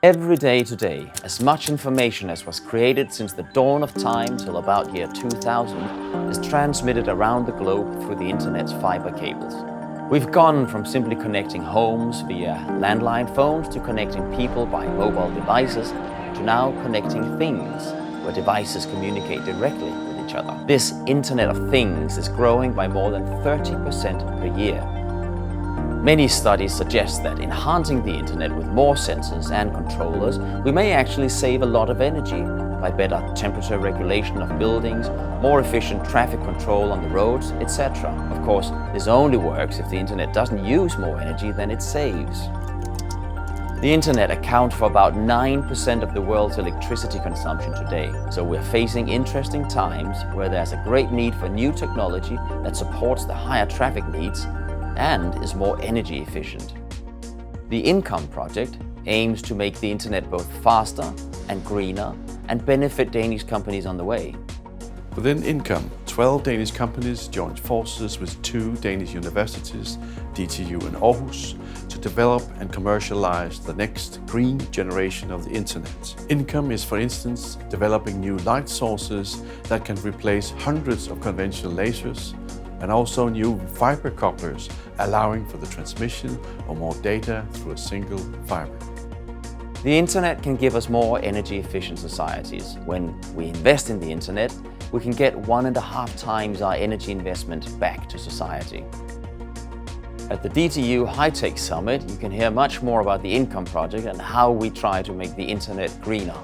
Every day today, as much information as was created since the dawn of time till about year 2000 is transmitted around the globe through the internet's fiber cables. We've gone from simply connecting homes via landline phones to connecting people by mobile devices to now connecting things, where devices communicate directly with each other. This Internet of Things is growing by more than 30% per year. Many studies suggest that enhancing the internet with more sensors and controllers, we may actually save a lot of energy by better temperature regulation of buildings, more efficient traffic control on the roads, etc. Of course, this only works if the internet doesn't use more energy than it saves. The internet accounts for about 9% of the world's electricity consumption today, so we're facing interesting times where there's a great need for new technology that supports the higher traffic needs and is more energy efficient. The Income project aims to make the internet both faster and greener and benefit Danish companies on the way. Within Income, 12 Danish companies joined forces with 2 Danish universities, DTU and Aarhus, to develop and commercialize the next green generation of the internet. Income is, for instance, developing new light sources that can replace hundreds of conventional lasers, and also new fiber couplers, allowing for the transmission of more data through a single fiber. The internet can give us more energy-efficient societies. When we invest in the internet, we can get 1.5 times our energy investment back to society. At the DTU High Tech Summit, you can hear much more about the Income project and how we try to make the internet greener.